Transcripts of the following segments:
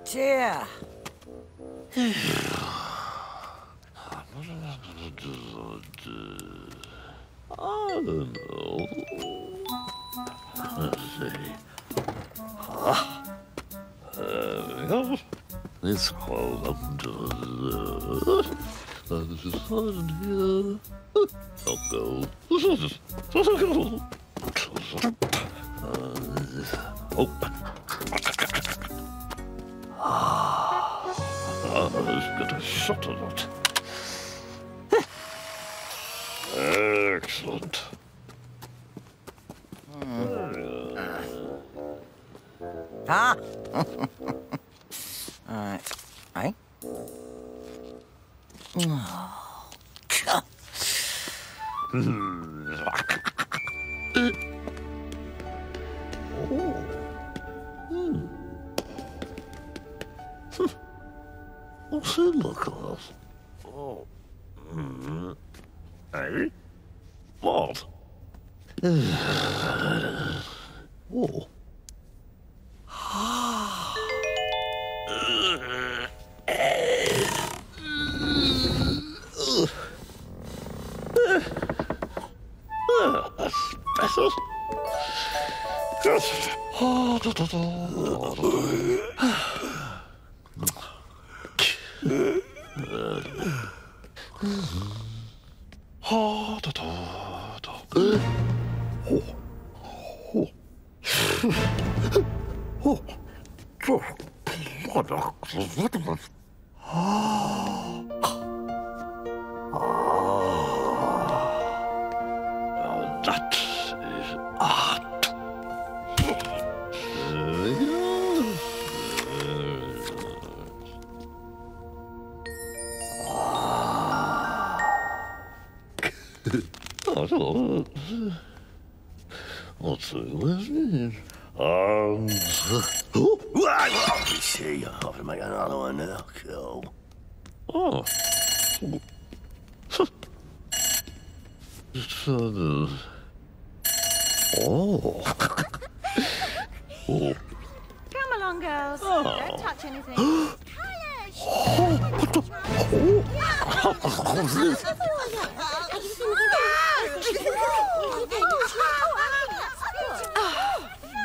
Dear. I don't know. Let's see. There we go. It's called under the... This is fun here. I'll go. Open. Let's get a shot of it. Excellent. Ah. All right. Right. Oh. What's it look like? Oh. Hey? What? Oh. That's better. Good. That is art. What's it? Oh, you see, I'll have to make another one now. Cool. Oh. Oh. Oh. Come along, girls. Oh. Don't touch anything.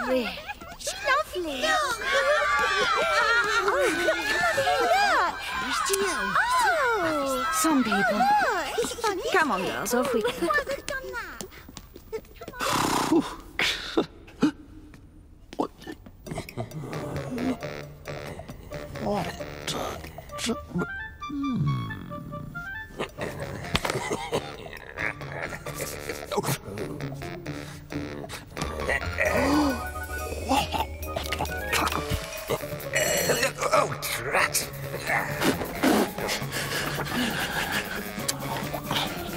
Really? Lovely. Oh, some people. Come on, girls, off we go. Oh, drat.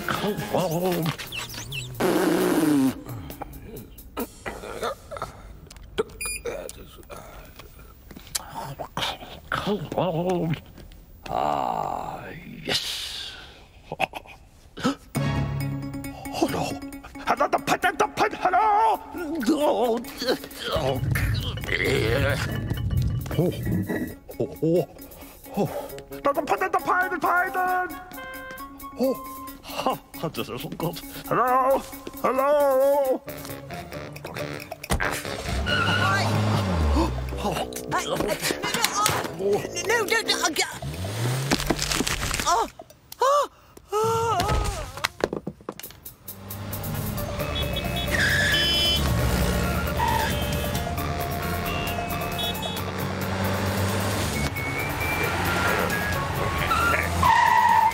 Come on. Come on. Ah, yes. Hello. Hello, the pet, hello. Oh, oh. The python! Oh, ha, this isn't good. Hello? Hello? No, oh, oh, oh.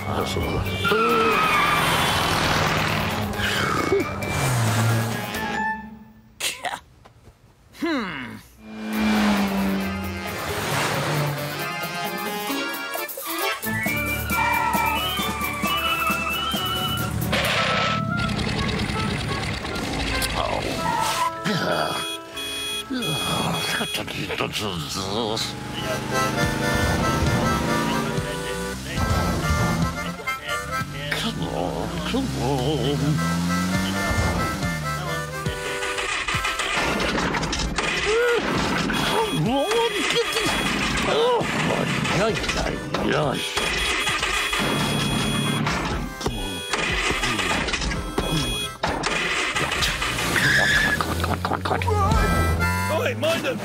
That's all right. Come on. Oi, mind it!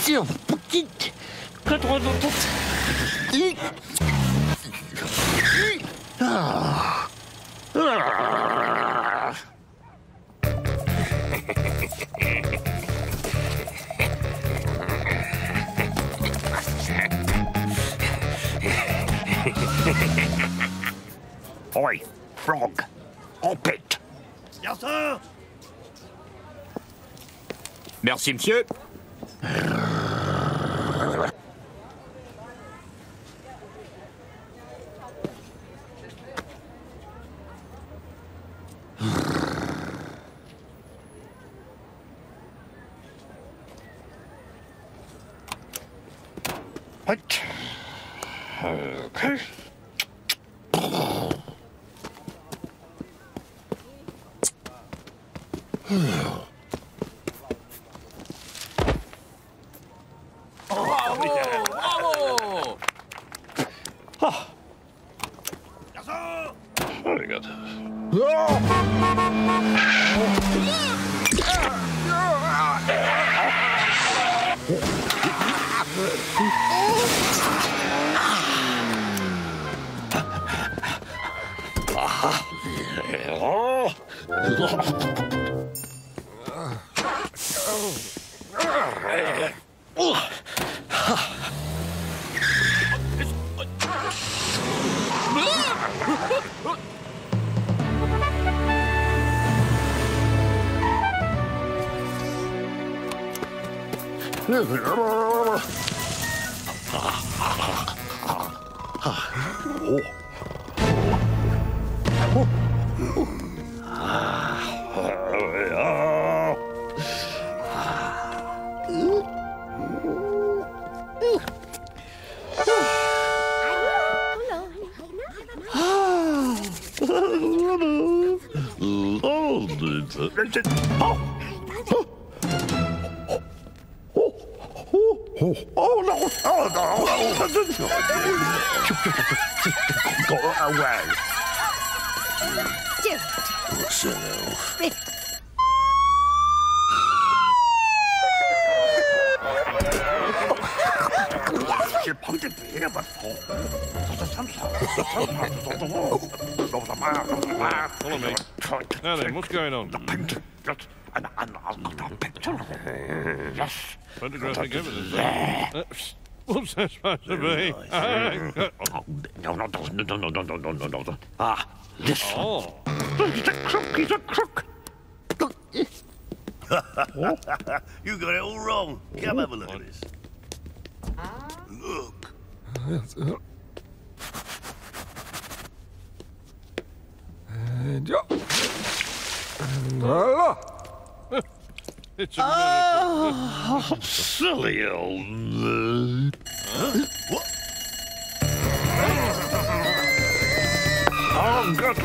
Tiens, petite. Oi, frog. Hop it. Yes, sir. Merci, monsieur. Right. Okay. Very good. Oh no! Oh no! Go away! So, Follow me. Now then, what's going on? And I've got a picture of it. Yes. Photographic evidence. What's that supposed to be? No. Ah, this one. Oh. He's a crook, he's a crook. You got it all wrong. Come have a look at this. Look. It's a miracle. Silly old... What? Oh, God.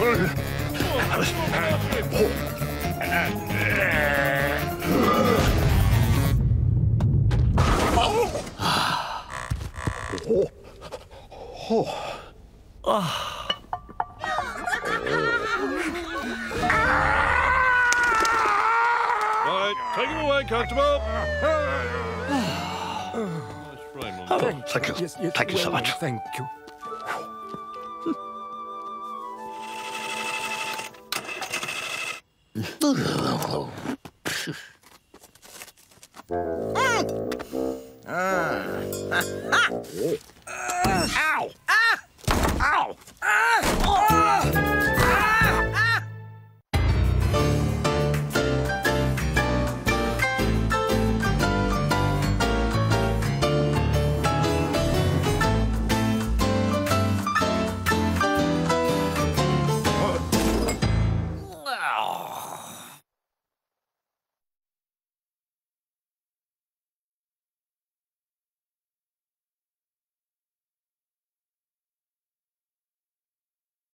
Right, take him away, Constable. Nice frame on that. Thank you. Yes, yes, Thank you so well, much. Thank you. Oh, Ow!